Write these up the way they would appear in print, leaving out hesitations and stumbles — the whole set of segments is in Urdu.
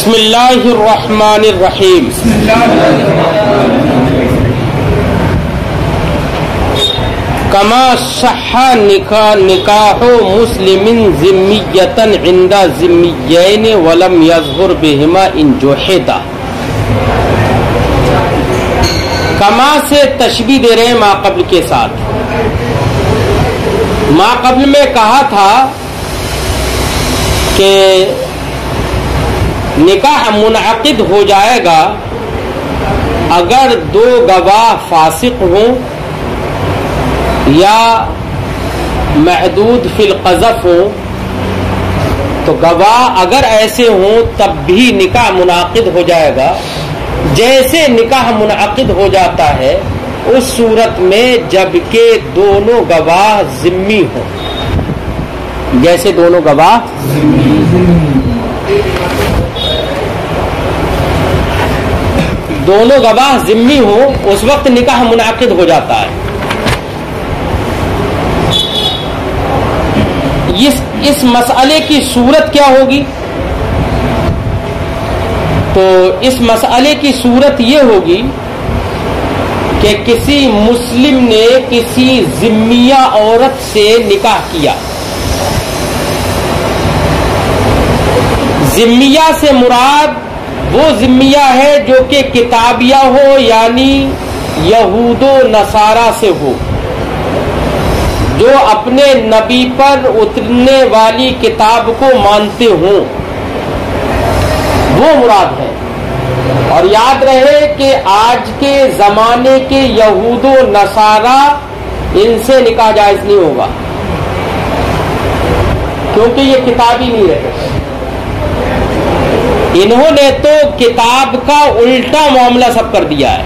بسم اللہ الرحمن الرحیم. کما صح نکاح مسلم ذمیۃ عند ذمیین ولم یظہر بہما ان جوحدا. کما سے تشبیہ دے رہے ہیں ما قبل کے ساتھ. ما قبل میں کہا تھا کہ نکاح منعقد ہو جائے گا اگر دو گواہ فاسق ہوں یا محدود فی القذف ہوں. تو گواہ اگر ایسے ہوں تب بھی نکاح منعقد ہو جائے گا. جیسے نکاح منعقد ہو جاتا ہے اس صورت میں جبکہ دونوں گواہ ذمی ہوں. جیسے دونوں گواہ ذمی ہوں اس وقت نکاح منعقد ہو جاتا ہے. اس مسئلے کی صورت کیا ہوگی؟ تو اس مسئلے کی صورت یہ ہوگی کہ کسی مسلم نے کسی ذمیہ عورت سے نکاح کیا. ذمیہ سے مراد وہ ذمیہ ہے جو کہ کتابیہ ہو یعنی یہود و نصارہ سے ہو، جو اپنے نبی پر اترنے والی کتاب کو مانتے ہوں، وہ مراد ہے. اور یاد رہے کہ آج کے زمانے کے یہود و نصارہ ان سے نکاح جائز نہیں ہوگا کیونکہ یہ کتابی نہیں رہے. انہوں نے تو کتاب کا الٹا معاملہ سب کر دیا ہے.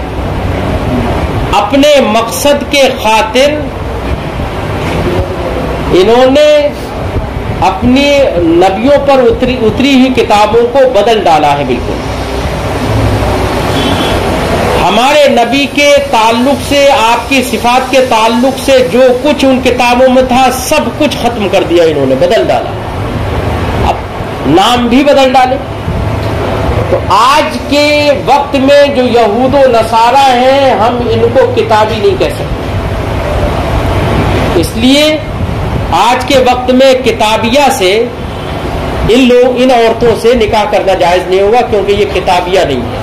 اپنے مقصد کے خاطر انہوں نے اپنی نبیوں پر اتری ہوئی کتابوں کو بدل ڈالا ہے. بالکل ہمارے نبی کے تعلق سے، آپ کی صفات کے تعلق سے جو کچھ ان کتابوں میں تھا سب کچھ ختم کر دیا انہوں نے، بدل ڈالا. اب نام بھی بدل ڈالے. تو آج کے وقت میں جو یہود و نصارہ ہیں ہم ان کو کتابی نہیں کہہ سکتے. اس لیے آج کے وقت میں کتابیہ سے ان عورتوں سے نکاح کرنا جائز نہیں ہوگا کیونکہ یہ کتابیہ نہیں ہے.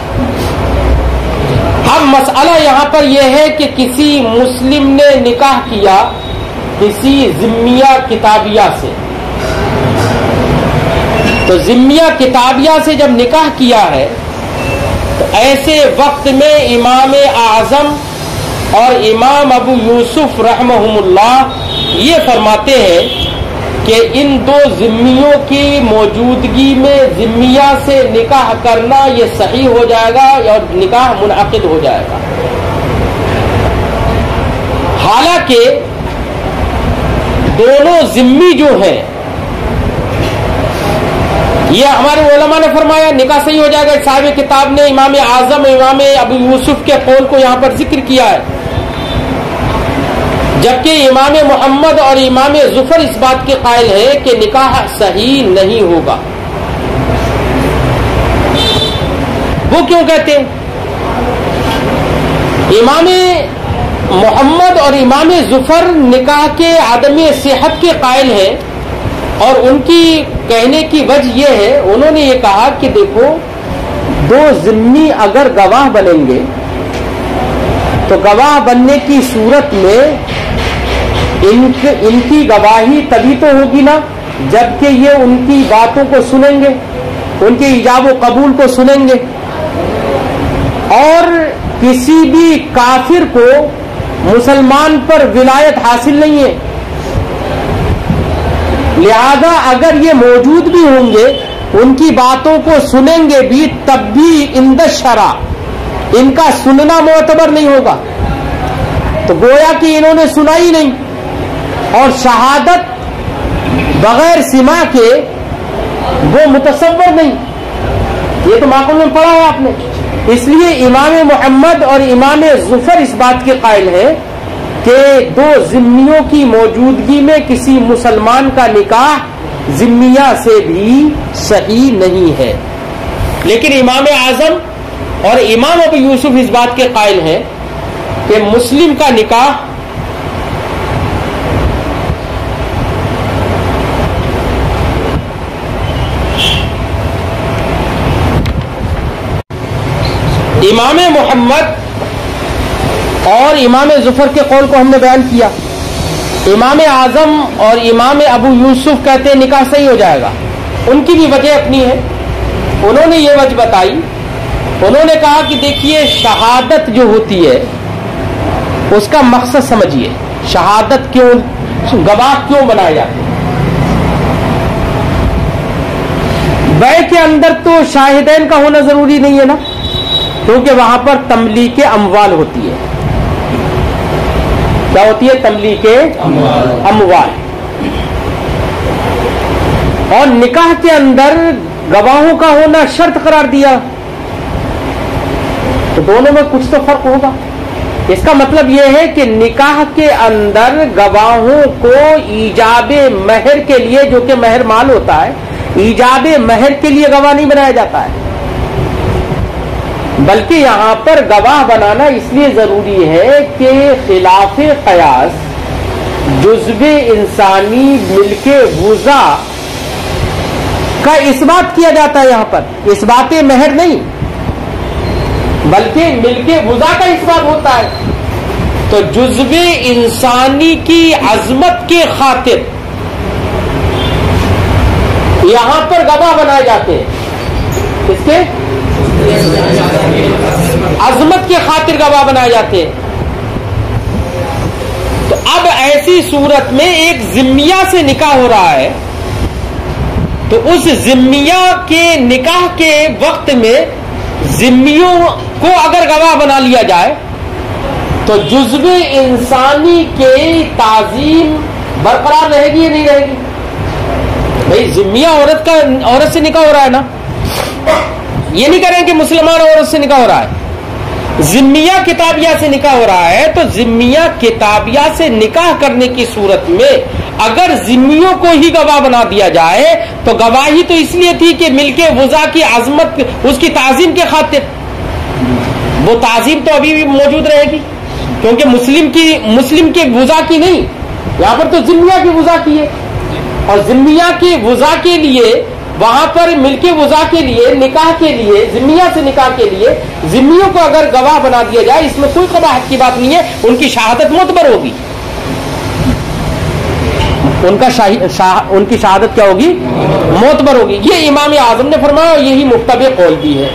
اب مسئلہ یہاں پر یہ ہے کہ کسی مسلم نے نکاح کیا کسی ذمیہ کتابیہ سے. تو ذمیہ کتابیہ سے جب نکاح کیا ہے تو ایسے وقت میں امام اعظم اور امام ابو یوسف رحمہم اللہ یہ فرماتے ہیں کہ ان دو ذمیوں کی موجودگی میں ذمیہ سے نکاح کرنا یہ صحیح ہو جائے گا اور نکاح منعقد ہو جائے گا. حالانکہ دونوں ذمی جو ہیں یہ ہمارے علماء نے فرمایا نکاح صحیح ہو جائے گا. صاحب کتاب نے امام اعظم امام ابو یوسف کے قول کو یہاں پر ذکر کیا ہے، جبکہ امام محمد اور امام ظفر اس بات کے قائل ہے کہ نکاح صحیح نہیں ہوگا. وہ کیوں کہتے ہیں؟ امام محمد اور امام ظفر نکاح کے عدم صحت کے قائل ہیں اور ان کی کہنے کی وجہ یہ ہے، انہوں نے یہ کہا کہ دیکھو دو ذمی اگر گواہ بنیں گے تو گواہ بننے کی صورت میں ان کی گواہی تبھی تو ہوگی نا جبکہ یہ ان کی باتوں کو سنیں گے، ان کے ایجاب و قبول کو سنیں گے. اور کسی بھی کافر کو مسلمان پر ولایت حاصل نہیں ہے، لہذا اگر یہ موجود بھی ہوں گے ان کی باتوں کو سنیں گے بھی تب بھی عند الشرع ان کا سننا معتبر نہیں ہوگا. تو گویا کہ انہوں نے سنا ہی نہیں، اور شہادت بغیر سماع کے وہ متصور نہیں. یہ تو معقول میں پڑھا ہے آپ نے. اس لیے امام محمد اور امام ظفر اس بات کے قائل ہیں کہ دو ذمیوں کی موجودگی میں کسی مسلمان کا نکاح ذمیہ سے بھی صحیح نہیں ہے. لیکن امام اعظم اور امام ابو یوسف اس بات کے قائل ہیں کہ مسلم کا نکاح امام محمد اور امام ظفر کے قول کو ہم نے بیان کیا. امام اعظم اور امام ابو یوسف کہتے ہیں نکاح صحیح ہو جائے گا. ان کی بھی وجہ اپنی ہے. انہوں نے یہ وجہ بتائی. انہوں نے کہا کہ دیکھیے شہادت جو ہوتی ہے اس کا مقصد سمجھیے. شہادت کیوں، گواہ کیوں بنائے جاتے ہیں؟ بیع کے اندر تو شاہدین کا ہونا ضروری نہیں ہے نا، کیونکہ وہاں پر تملیک اموال ہوتی ہے. کیا ہوتی ہے؟ تملیک اموال. اور نکاح کے اندر گواہوں کا ہونا شرط قرار دیا، تو دونوں میں کچھ تو فرق ہوگا. اس کا مطلب یہ ہے کہ نکاح کے اندر گواہوں کو ایجاب مہر کے لیے، جو کہ مہر مال ہوتا ہے، ایجاب مہر کے لیے گواہ نہیں بنایا جاتا ہے، بلکہ یہاں پر گواہ بنانا اس لیے ضروری ہے کہ خلاف قیاس جزو انسانی ملک وضع کا اثبات کیا جاتا ہے. یہاں پر اثبات مہر نہیں بلکہ ملک وضع کا اثبات ہوتا ہے. تو جزو انسانی کی عظمت کے خاطر یہاں پر گواہ بنائے جاتے ہیں. اس کے عظمت کے خاطر گواہ بنائے جاتے ہیں. تو اب ایسی صورت میں ایک ذمیہ سے نکاح ہو رہا ہے، تو اس ذمیہ کے نکاح کے وقت میں ذمیوں کو اگر گواہ بنا لیا جائے تو جزو انسانی کے تعظیم برقرار رہے گی یا نہیں رہے گی؟ بھائی ذمیہ عورت سے نکاح ہو رہا ہے نا. یہ نہیں کریں کہ مسلمان عورت سے نکاح ہو رہا ہے. ذمیہ کتابیہ سے نکاح ہو رہا ہے. تو ذمیہ کتابیہ سے نکاح کرنے کی صورت میں اگر ذمیوں کو ہی گواہ بنا دیا جائے تو گواہی تو اس لیے تھی کہ ملک وضع کی عظمت، اس کی تعظیم کے خاطر. وہ تعظیم تو ابھی بھی موجود رہے گی، کیونکہ مسلم کے وضع کی نہیں، یہاں پر تو ذمیہ کی وضع کی ہے. اور ذمیہ کی وضع کے لیے وہاں پر ملک وضع کے لیے نکاح کے لیے ذمیہ سے نکاح کے لیے ذمیوں کو اگر گواہ بنا دیا جائے اس میں کوئی قباحت کی بات نہیں ہے. ان کی شہادت معتبر ہوگی. ان کی شہادت کیا ہوگی؟ معتبر ہوگی. یہ امام اعظم نے فرمایا اور یہی متبع قول بھی ہے.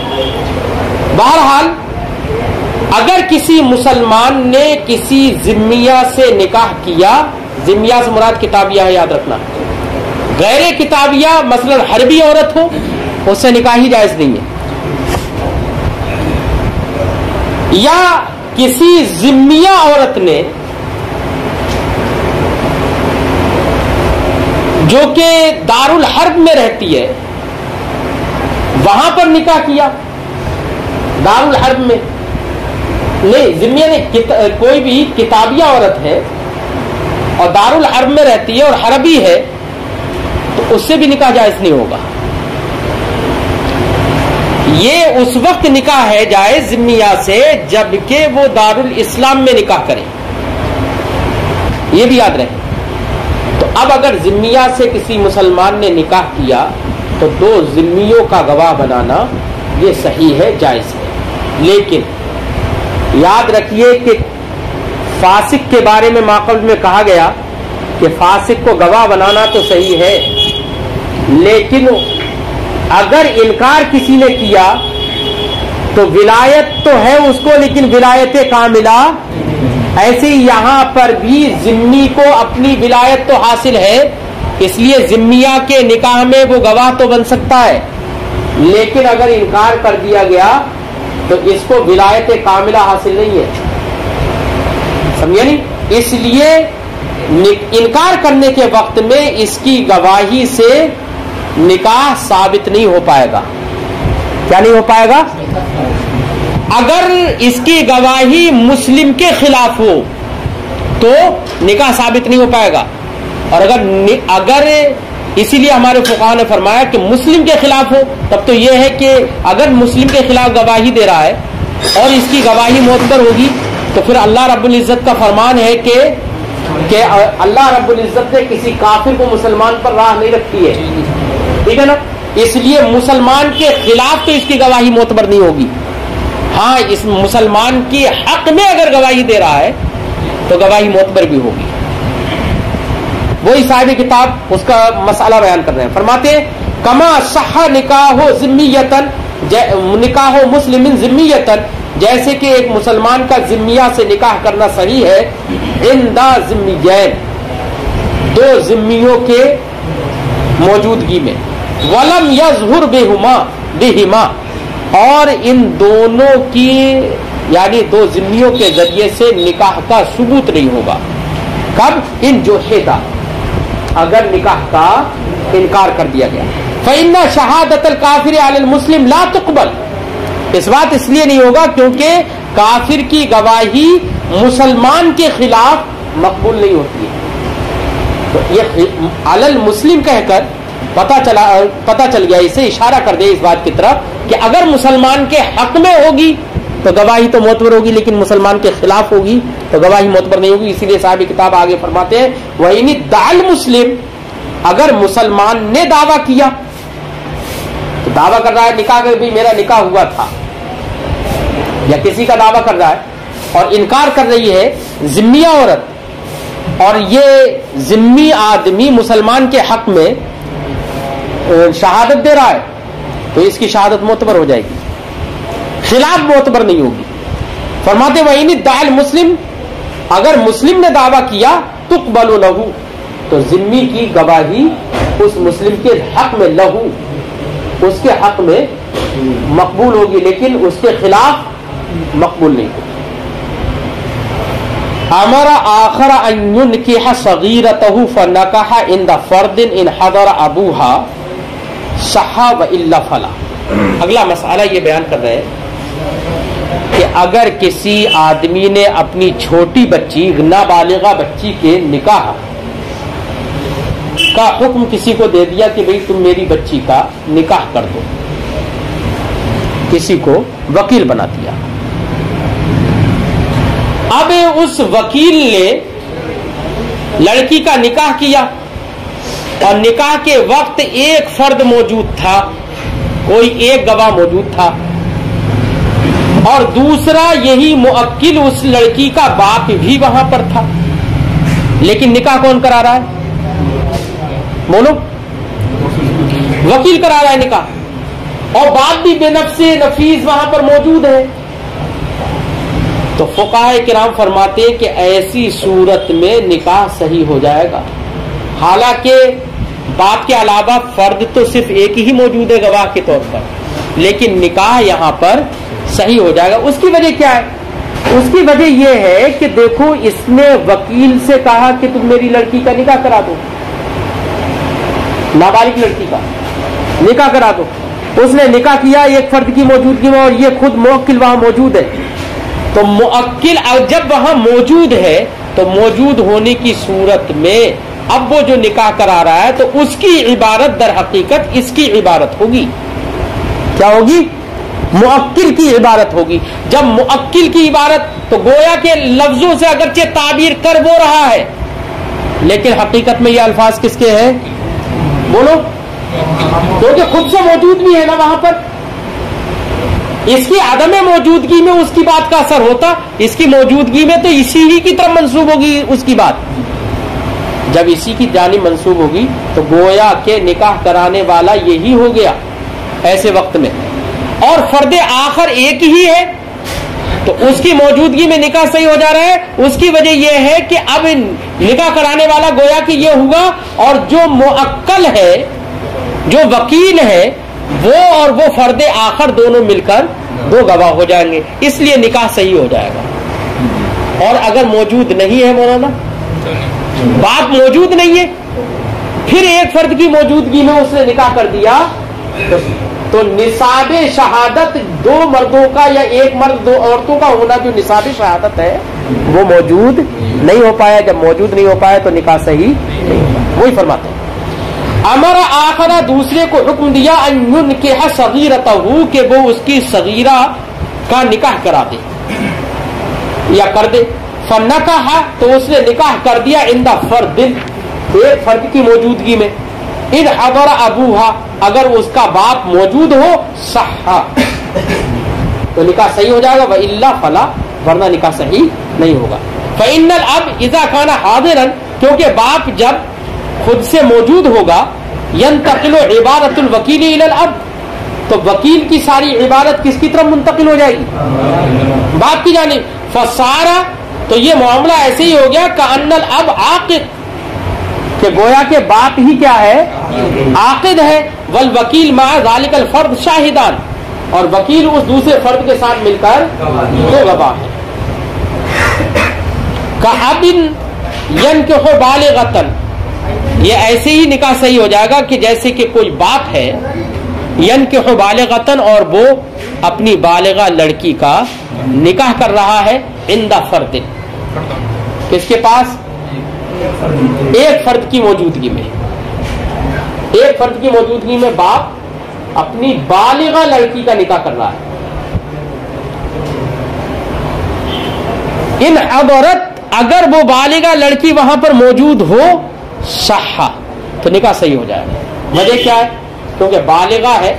بہرحال اگر کسی مسلمان نے کسی ذمیہ سے نکاح کیا، ذمیہ سے مراد کتابیہ ہے، یاد رکھنا. غیر کتابیہ مثلا حربی عورت ہو، اس سے نکاح ہی جائز نہیں ہے. یا کسی ذمیہ عورت نے جو کہ دارالحرب میں رہتی ہے وہاں پر نکاح کیا، دارالحرب میں نہیں، ذمیہ نہیں، کوئی بھی کتابیہ عورت ہے اور دارالحرب میں رہتی ہے اور حربی ہے تو اس سے بھی نکاح جائز نہیں ہوگا. یہ اس وقت نکاح ہے جائز ذمیہ سے جبکہ وہ دارالاسلام میں نکاح کرے، یہ بھی یاد رہے. تو اب اگر ذمیہ سے کسی مسلمان نے نکاح کیا تو دو ذمیوں کا گواہ بنانا یہ صحیح ہے، جائز ہے. لیکن یاد رکھیے کہ فاسق کے بارے میں ماقبل میں کہا گیا کہ فاسق کو گواہ بنانا تو صحیح ہے، لیکن اگر انکار کسی نے کیا تو ولایت تو ہے اس کو لیکن ولایت کاملہ. ایسے ہی یہاں پر بھی ذمی کو اپنی ولایت تو حاصل ہے، اس لیے ذمیہ کے نکاح میں وہ گواہ تو بن سکتا ہے، لیکن اگر انکار کر دیا گیا تو اس کو ولایت کاملہ حاصل نہیں ہے. سمجھے نہیں؟ اس لیے انکار کرنے کے وقت میں اس کی گواہی سے نکاح ثابت نہیں ہو پائے گا. کیا نہیں ہو پائے گا؟ اگر اس کی گواہی مسلم کے خلاف ہو تو نکاح ثابت نہیں ہو پائے گا. اور اگر اسی لیے ہمارے فقہاء نے فرمایا کہ مسلم کے خلاف ہو تب تو یہ ہے کہ اگر مسلم کے خلاف گواہی دے رہا ہے اور اس کی گواہی معتبر ہوگی تو پھر اللہ رب العزت کا فرمان ہے کہ اللہ رب العزت نے کسی کافر کو مسلمان پر راہ نہیں رکھی ہے، ٹھیک ہے نا؟ اس لیے مسلمان کے خلاف تو اس کی گواہی معتبر نہیں ہوگی. ہاں اس مسلمان کے حق میں اگر گواہی دے رہا ہے تو گواہی معتبر بھی ہوگی. وہی صاحب کتاب اس کا مسئلہ بیان کر رہے ہیں. فرماتے ہیں کما صح نکاح ذمیتن، نکاح مسلم ذمیتن، جیسے کہ ایک مسلمان کا ذمیہ سے نکاح کرنا صحیح ہے، عند ذمیین، دو ذمیوں کے موجودگی میں، ولم یظہر بہما، اور ان دونوں کی یعنی دو ذمیوں کے ذریعے سے نکاح کا ثبوت نہیں ہوگا. کب؟ ان جوحدہ، اگر نکاح کا انکار کر دیا گیا. فإن شہادت الکافر علی المسلم لا تقبل، اس بات اس لیے نہیں ہوگا کیونکہ کافر کی گواہی مسلمان کے خلاف مقبول نہیں ہوتی ہے. تو یہ علی المسلم کہہ کر پتا چل گیا، اسے اشارہ کر دے اس بات کی طرف کہ اگر مسلمان کے حق میں ہوگی تو گواہی تو معتبر ہوگی، لیکن مسلمان کے خلاف ہوگی تو گواہی معتبر نہیں ہوگی. اسی لیے صاحب کتاب آگے فرماتے ہیں وَإِنِ ادَّعَ الْمُسْلِمُ، اگر مسلمان نے دعویٰ کیا، تو دعویٰ کر رہا ہے نکاح کا بھی میرا نکاح ہوا تھا، یا کسی کا دعویٰ کر رہا ہے اور انکار کر رہی ہے ذمیہ عورت، اور یہ ذمی آدمی مسلمان کے حق میں شہادت دے رہا ہے، تو اس کی شہادت معتبر ہو جائے گی، خلاف معتبر نہیں ہوگی. فرماتے وَإِنِ ادَّعَ الْمُسْلِمُ، اگر مسلم نے دعویٰ کیا تقبل لہو، تو ذمی کی گواہی اس مسلم کے حق میں، لہو اس کے حق میں مقبول ہوگی، لیکن اس کے خلاف مقبول نہیں ہوگی. امر آخر ان ينكح صغيرته فنكح عند فرد ان حضر ابوها صح والا فلا. اگلا مسئلہ یہ بیان کر رہے ہیں کہ اگر کسی آدمی نے اپنی چھوٹی بچی نابالغہ بچی کے نکاح کا حکم کسی کو دے دیا کہ بھئی تم میری بچی کا نکاح کر دو، کسی کو وکیل بنا دیا. اب اس وکیل نے لڑکی کا نکاح کیا اور نکاح کے وقت ایک فرد موجود تھا، کوئی ایک گواہ موجود تھا، اور دوسرا یہی موکل اس لڑکی کا باپ بھی وہاں پر تھا، لیکن نکاح کون کرا رہا ہے؟ بولو، وکیل کرا رہا ہے نکاح، اور باپ بھی بے نفس نفیس وہاں پر موجود ہے. تو فقہاء کرام فرماتے ہیں کہ ایسی صورت میں نکاح صحیح ہو جائے گا. حالانکہ باپ کے علاوہ فرد تو صرف ایک ہی موجود ہے گواہ کے طور پر، لیکن نکاح یہاں پر صحیح ہو جائے گا. اس کی وجہ کیا ہے؟ اس کی وجہ یہ ہے کہ دیکھو اس نے وکیل سے کہا کہ تم میری لڑکی کا نکاح کرا دو، نابالغ لڑکی کا نکاح کرا دو. اس نے نکاح کیا ایک فرد کی موجودگی میں، اور یہ خود موکل وہاں موجود ہے. تو موکل جب وہاں موجود ہے تو موجود ہونے کی صورت میں اب وہ جو نکاح کرا رہا ہے تو اس کی عبارت در حقیقت اس کی عبارت ہوگی. کیا ہوگی؟ موکل کی عبارت ہوگی. جب موکل کی عبارت تو گویا کے لفظوں سے اگرچہ تعبیر کر وہ رہا ہے، لیکن حقیقت میں یہ الفاظ کس کے ہیں؟ بولو، کیونکہ خود سے موجود بھی ہے نا وہاں پر. اس کی عدم موجودگی میں اس کی بات کا اثر ہوتا، اس کی موجودگی میں تو اسی ہی کی طرف منسوب ہوگی اس کی بات. جب اسی کی جانب منسوب ہوگی تو گویا کہ نکاح کرانے والا یہی ہو گیا ایسے وقت میں، اور فرد آخر ایک ہی ہے تو اس کی موجودگی میں نکاح صحیح ہو جا رہا ہے. اس کی وجہ یہ ہے کہ اب نکاح کرانے والا گویا کہ یہ ہوگا، اور جو موکل ہے، جو وکیل ہے، وہ اور وہ فرد آخر دونوں مل کر دو گواہ ہو جائیں گے، اس لیے نکاح صحیح ہو جائے گا. اور اگر موجود نہیں ہے مولانا، باپ موجود نہیں ہے، پھر ایک فرد کی موجودگی میں اس نے نکاح کر دیا تو نصاب شہادت دو مردوں کا یا ایک مرد دو عورتوں کا ہونا جو نصاب شہادت ہے وہ موجود نہیں ہو پایا. جب موجود نہیں ہو پایا تو نکاح صحیح نہیں ہوگا. وہی فرماتے ہیں امر آخر دوسرے کو حکم دیا ان ينكح صغیرته کہ وہ اس کی صغیرہ کا نکاح کرا دے یا کر دے. فنکح تو اس نے نکاح کر دیا عند فرد ایک فرد کی موجودگی میں. ان حضر ابوہا اگر اس کا باپ موجود ہو صح تو نکاح صحیح ہو جائے گا. والا فلا ورنہ نکاح صحیح نہیں ہوگا. فإن الاب اذا كان حاضرا کیونکہ باپ جب خود سے موجود ہوگا ينتقل عبارت الوکیل الى الاب تو وکیل کی ساری عبارت کس کی طرف منتقل ہو جائے گی باپ کی جانب. فصارا تو یہ معاملہ ایسے ہی ہو گیا کأن الاب عاقد کہ گویا کہ باپ ہی کیا ہے عاقد ہے. والوکیل مع ذلك الفرد شاہدان اور وکیل اس دوسرے فرد کے ساتھ مل کر دو گواہ ہے. کأب ينكح بالغۃ یہ ایسے ہی نکاح صحیح ہو جائے گا کہ جیسے کہ کوئی باپ ہے ينكح بالغۃ اور وہ اپنی بالغہ لڑکی کا نکاح کر رہا ہے عند فرد کس کے پاس ایک فرد کی موجودگی میں. ایک فرد کی موجودگی میں باپ اپنی بالغہ لڑکی کا نکاح کر رہا ہے. ان عبرت اگر وہ بالغہ لڑکی وہاں پر موجود ہو صح تو نکاح صحیح ہو جائے گا. وجہ کیا ہے کیونکہ بالغہ ہے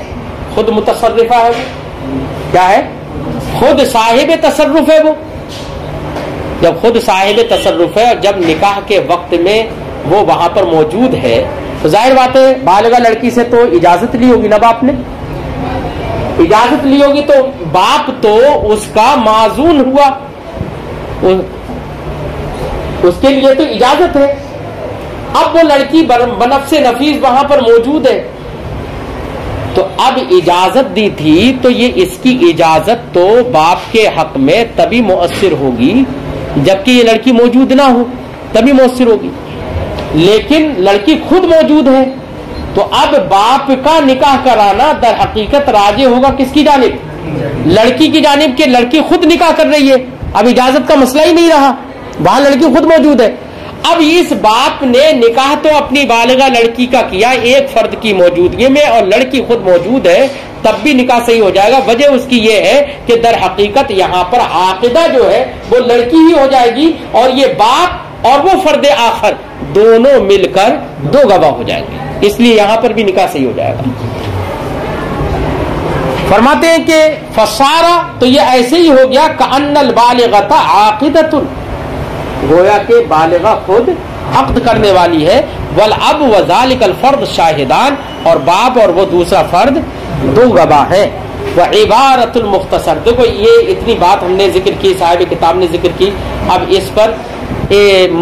خود متصرفہ ہے وہ کیا ہے خود صاحب تصرف ہے. وہ جب خود صاحب تصرف ہے اور جب نکاح کے وقت میں وہ وہاں پر موجود ہے تو ظاہر بات ہے بالغہ لڑکی سے تو اجازت لی ہوگی نا. باپ نے اجازت لی ہوگی تو باپ تو اس کا معزون ہوا اس کے لیے تو اجازت ہے. اب وہ لڑکی بنفس نفیس وہاں پر موجود ہے تو اب اجازت دی تھی تو یہ اس کی اجازت تو باپ کے حق میں تبھی مؤثر ہوگی جبکہ یہ لڑکی موجود نہ ہو تبھی مؤثر ہوگی. لیکن لڑکی خود موجود ہے تو اب باپ کا نکاح کرانا در حقیقت راجع ہوگا کس کی جانب لڑکی کی جانب کہ لڑکی خود نکاح کر رہی ہے. اب اجازت کا مسئلہ ہی نہیں رہا وہاں لڑکی خود موجود ہے. اب اس باپ نے نکاح تو اپنی بالغہ لڑکی کا کیا ایک فرد کی موجودگی میں اور لڑکی خود موجود ہے تب بھی نکاح صحیح ہو جائے گا. وجہ اس کی یہ ہے کہ در حقیقت یہاں پر عاقدہ جو ہے وہ لڑکی ہی ہو جائے گی اور یہ باپ اور وہ فرد آخر دونوں مل کر دو گواہ ہو جائیں گے اس لیے یہاں پر بھی نکاح صحیح ہو جائے گا. فرماتے ہیں کہ فصارا تو یہ ایسے ہی ہو گیا کأن البالغۃ عاقدۃ گویا کہ بالغہ خود عقد کرنے والی ہے. والاب وذلك الفرد شاہدان اور باپ اور وہ دوسرا فرد دو گواہ ہے. وعبارۃ المختصر دیکھو یہ اتنی بات ہم نے ذکر کی صاحب کتاب نے ذکر کی. اب اس پر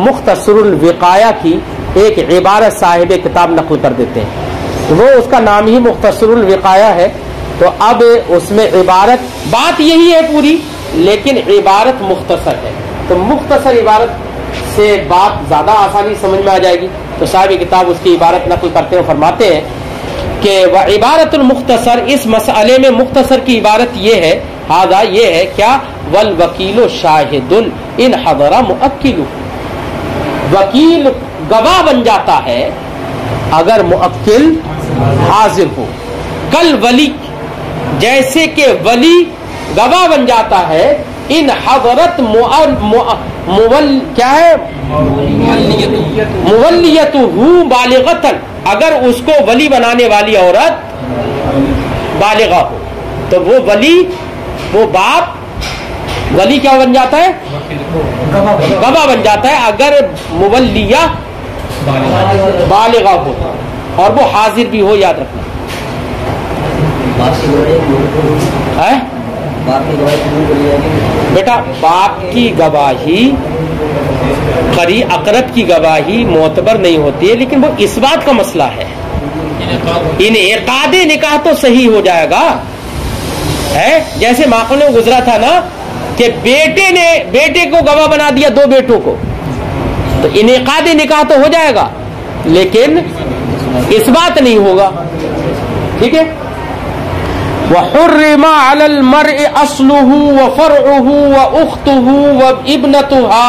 مختصر الوقایہ کی ایک عبارت صاحب کتاب نقل کر دیتے ہیں وہ اس کا نام ہی مختصر الوقایہ ہے. تو اب اس میں عبارت بات یہی ہے پوری لیکن عبارت مختصر ہے تو مختصر عبارت سے بات زیادہ آسانی سمجھ میں آ جائے گی. تو صاحب کتاب اس کی عبارت نقل کرتے ہیں فرماتے ہیں کہ وعبارت المختصر اس مسئلے میں مختصر کی عبارت یہ ہے ہذا یہ ہے کیا والوکیل شاہد ان حضر مؤکل وکیل گواہ بن جاتا ہے اگر مؤکل حاضر ہو. کل ولی جیسے کہ ولی گواہ بن جاتا ہے ان حضرت کیا ہے مولیتہ بالغۃ اگر اس کو ولی بنانے والی عورت بالغہ ہو تو وہ ولی وہ باپ ولی کیا بن جاتا ہے گواہ بن جاتا ہے اگر مولیہ بالغہ ہو اور وہ حاضر بھی ہو. یاد رکھنا بیٹا باپ کی گواہی قریب اقرب کی گواہی معتبر نہیں ہوتی ہے لیکن وہ اس بات کا مسئلہ ہے انعقاد نکاح تو صحیح ہو جائے گا ہے. جیسے معقول میں گزرا تھا نا کہ بیٹے کو گواہ بنا دیا دو بیٹوں کو تو انعقاد نکاح تو ہو جائے گا لیکن اس بات نہیں ہوگا. ٹھیک ہے. وحرم على المرء اصله وفرعه واخته وابنتها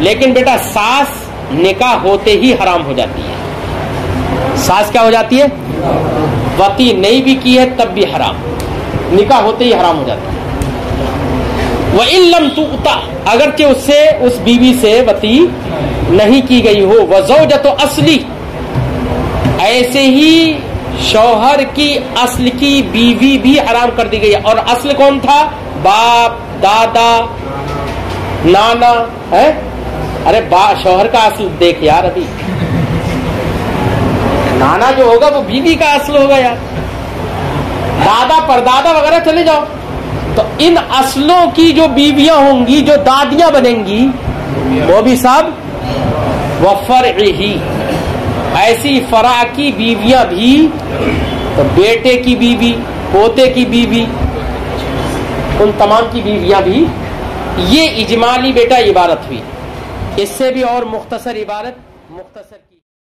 لیکن بیٹا ساس نکاح ہوتے ہی حرام ہو جاتی ہے. ساس کیا ہو جاتی ہے؟ وطی نہیں بھی کی ہے تب بھی حرام، نکاح ہوتے ہی حرام ہو جاتی ہے. وَإِن لَمْ تُؤْتَ، اگرچہ اس سے اس بیوی سے وطی نہیں کی گئی ہو. وَزَوْجَةُ اصلی، ایسے ہی شوہر کی اصل کی بیوی بھی حرام کر دی گئی. اور اصل کون تھا؟ باپ، دادا، نانا ہے. ارے شوہر کا اصل دیکھ یار، ابھی نانا جو ہوگا وہ بیوی کا اصل ہوگا یار. دادا پردادا وغیرہ چلے جاؤ، تو ان اصلوں کی جو بیویاں ہوں گی، جو دادیاں بنیں گی، وہ بھی سب وفرعہ، ایسی فرع کی بیویاں بھی، تو بیٹے کی بیوی، پوتے کی بیوی، ان تمام کی بیویاں بھی. یہ اجمالی بیٹا عبارت ہوئی. اس سے بھی اور مختصر عبارت مختصر کی